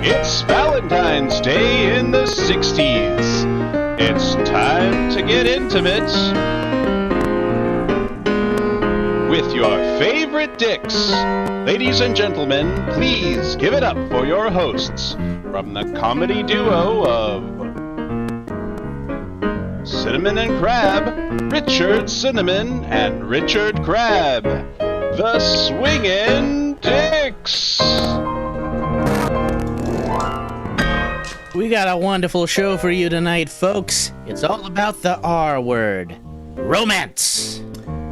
It's Valentine's Day in the 60s. It's time to get intimate with your favorite dicks. Ladies and gentlemen, please give it up for your hosts from the comedy duo of Cinnamon and Crabbe, Richard Cinnamon and Richard Crabbe, the Swingin' Dicks. We got a wonderful show for you tonight, folks. It's all about the R word, romance.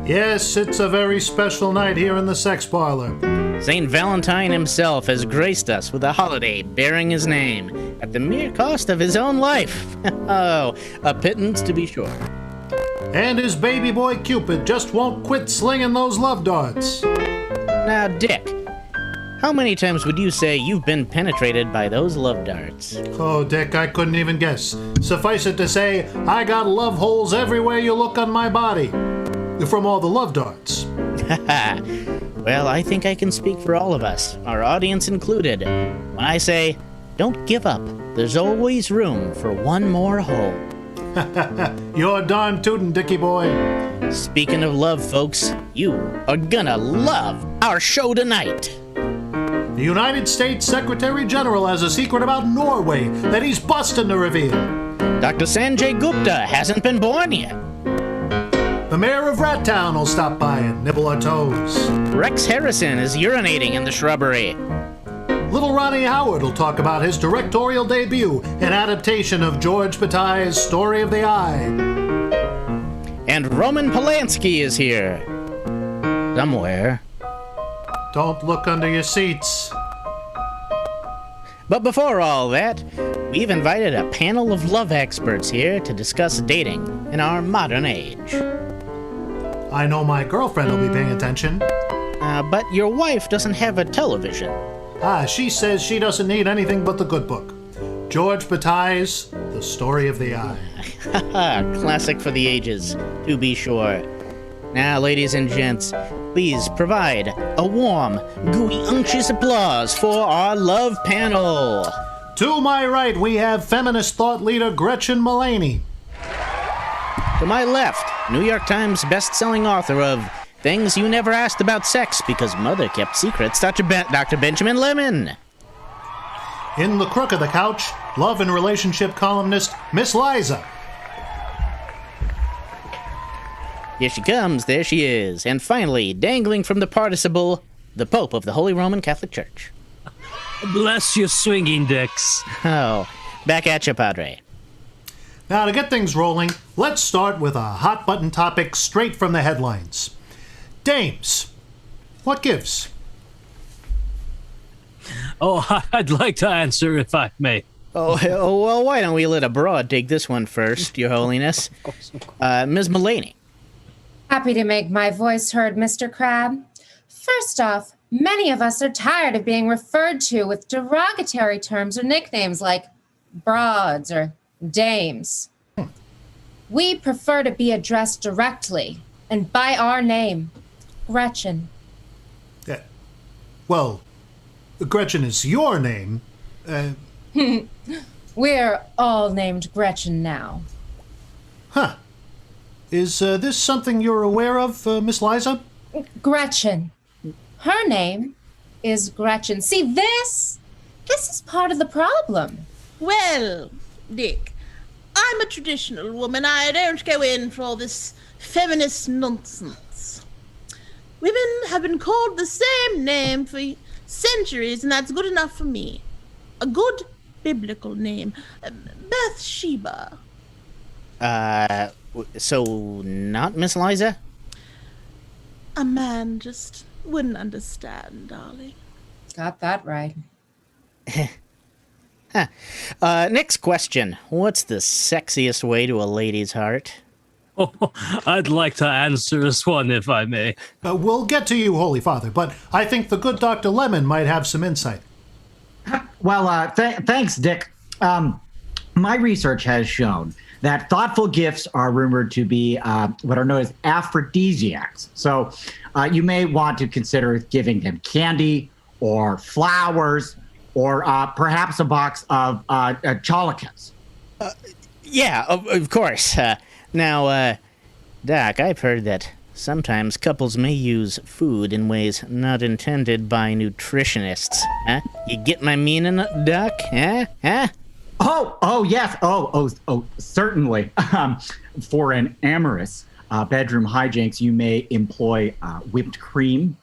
Yes, it's a very special night here in the sex parlor. St. Valentine himself has graced us with a holiday bearing his name at the mere cost of his own life. Oh, a pittance to be sure. And his baby boy Cupid just won't quit slinging those love darts. Now, Dick, how many times would you say you've been penetrated by those love darts? Oh, Dick, I couldn't even guess. Suffice it to say, I got love holes everywhere you look on my body. From all the love darts. Well, I think I can speak for all of us, our audience included, when I say, don't give up. There's always room for one more hole. You're darn tootin', Dickie boy. Speaking of love, folks, you are gonna love our show tonight. The United States Secretary General has a secret about Norway that he's busting to reveal. Dr. Sanjay Gupta hasn't been born yet. The mayor of Rattown will stop by and nibble our toes. Rex Harrison is urinating in the shrubbery. Little Ronnie Howard will talk about his directorial debut, an adaptation of George Bataille's Story of the Eye. And Roman Polanski is here. Somewhere. Don't look under your seats. But before all that, we've invited a panel of love experts here to discuss dating in our modern age. I know my girlfriend will be paying attention. But your wife doesn't have a television. She says she doesn't need anything but the good book. George Bataille's The Story of the Eye. Classic for the ages, to be sure. Now, ladies and gents, please provide a warm, gooey, unctuous applause for our love panel. To my right, we have feminist thought leader Gretchen Mullaney. To my left, New York Times best-selling author of Things You Never Asked About Sex Because Mother Kept Secrets, Dr. Benjamin Lemon. In the crook of the couch, love and relationship columnist Miss Liza. Here she comes, there she is. And finally, dangling from the participle, the Pope of the Holy Roman Catholic Church. Bless you, swinging dicks. Oh, back at you, Padre. Now, to get things rolling, let's start with a hot-button topic straight from the headlines. Dames, what gives? Oh, I'd like to answer if I may. Oh, well, why don't we let a broad take this one first, Your Holiness? Ms. Mullaney. Happy to make my voice heard, Mr. Crabbe. First off, many of us are tired of being referred to with derogatory terms or nicknames like broads or dames. We prefer to be addressed directly and by our name, Gretchen. Well, Gretchen is your name. We're all named Gretchen now. Huh. Is this something you're aware of, Miss Liza? Gretchen. Her name is Gretchen. See, this is part of the problem. Well, Dick, I'm a traditional woman. I don't go in for all this feminist nonsense. Women have been called the same name for centuries, and that's good enough for me. A good biblical name. Bathsheba. So not Miss Liza? A man just wouldn't understand, darling. Got that right. Next question. What's the sexiest way to a lady's heart? Oh, I'd like to answer this one if I may. We'll get to you, Holy Father, but I think the good Dr. Lemon might have some insight. Well, thanks, Dick. My research has shown that thoughtful gifts are rumored to be what are known as aphrodisiacs. So you may want to consider giving them candy or flowers or perhaps a box of chocolates. Yeah, of course. Now, Doc, I've heard that sometimes couples may use food in ways not intended by nutritionists. Huh? You get my meaning, Doc? Huh? Oh, yes. Oh, certainly. For an amorous bedroom hijinks, you may employ whipped cream,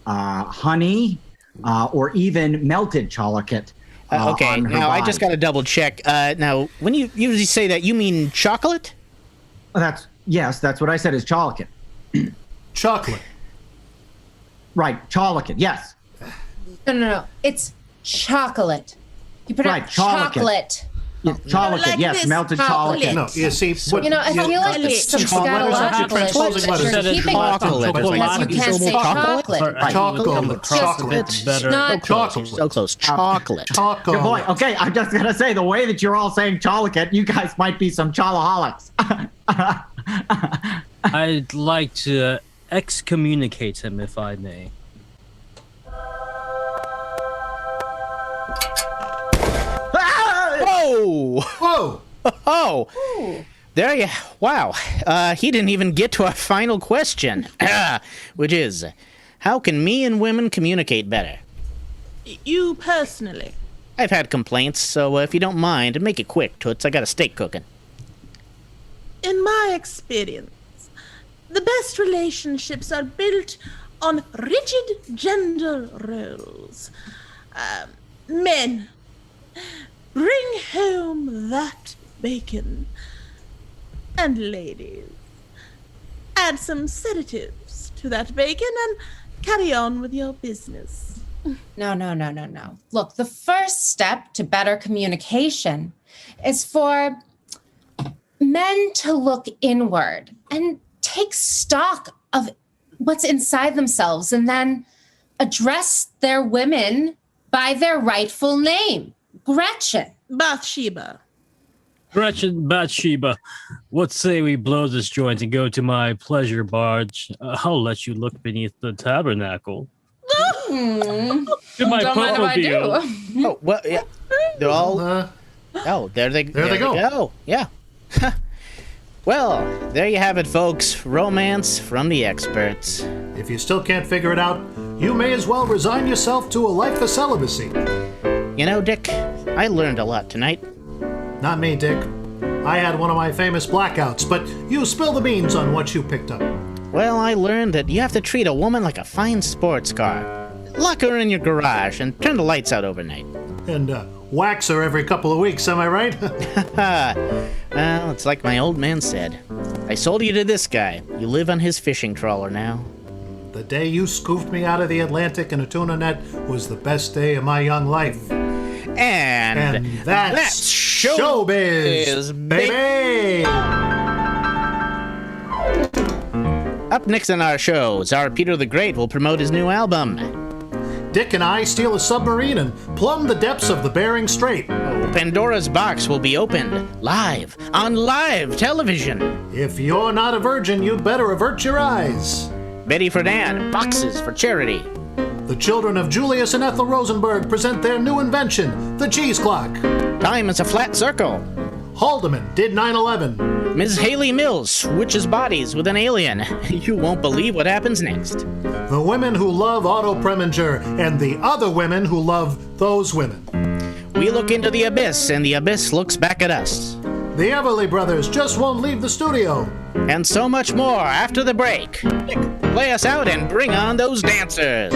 honey, or even melted chocolate. Okay, now I just got to double check. Now, when you usually say that, you mean chocolate? That's what I said is chocolate. Chocolate. Right, chocolate, yes. No. It's chocolate. You put Right, out chocolate. Yeah, chocolate, like yes, this melted chocolate. chocolate. No, you see, what, I feel like it's some scatological French closing that letters. you're keeping Chocolate. because you can't say chocolate. Chocolate. It's not Chocolate. So close. Chocolate. Chocolate. Good boy. Okay, I'm just gonna say the way that you're all saying chocolate, you guys might be some cholaholics. I'd like to excommunicate him, if I may. Whoa! Whoa! Oh! There you... Wow. He didn't even get to our final question. Which is, how can me and women communicate better? You personally. I've had complaints, so if you don't mind, make it quick, Toots. I got a steak cooking. In my experience, the best relationships are built on rigid gender roles. Men, bring home that bacon. And ladies, add some sedatives to that bacon and carry on with your business. No. Look, the first step to better communication is for men to look inward and take stock of what's inside themselves and then address their women by their rightful name. Gretchen. Bathsheba. Gretchen Bathsheba, what say we blow this joint and go to my pleasure barge? I'll let you look beneath the tabernacle. To my Don't mind if I Pope-o-view. Oh, well, yeah. They're all... Oh, there they go. Yeah. Well, there you have it, folks. Romance from the experts. If you still can't figure it out, you may as well resign yourself to a life of celibacy. You know, Dick, I learned a lot tonight. Not me, Dick. I had one of my famous blackouts, but you spill the beans on what you picked up. Well, I learned that you have to treat a woman like a fine sports car. Lock her in your garage and turn the lights out overnight. And wax her every couple of weeks, am I right? Well, it's like my old man said. I sold you to this guy. You live on his fishing trawler now. The day you scooped me out of the Atlantic in a tuna net was the best day of my young life. And that's showbiz, baby! Up next on our shows, our Peter the Great will promote his new album. Dick and I steal a submarine and plumb the depths of the Bering Strait. Pandora's box will be opened live on live television. If you're not a virgin, you'd better avert your eyes. Betty Friedan, boxes for charity. The children of Julius and Ethel Rosenberg present their new invention, the cheese clock. Time is a flat circle. Haldeman did 9/11. Ms. Haley Mills switches bodies with an alien. You won't believe what happens next. The women who love Otto Preminger and the other women who love those women. We look into the abyss, and the abyss looks back at us. The Everly Brothers just won't leave the studio. And so much more after the break. Play us out and bring on those dancers.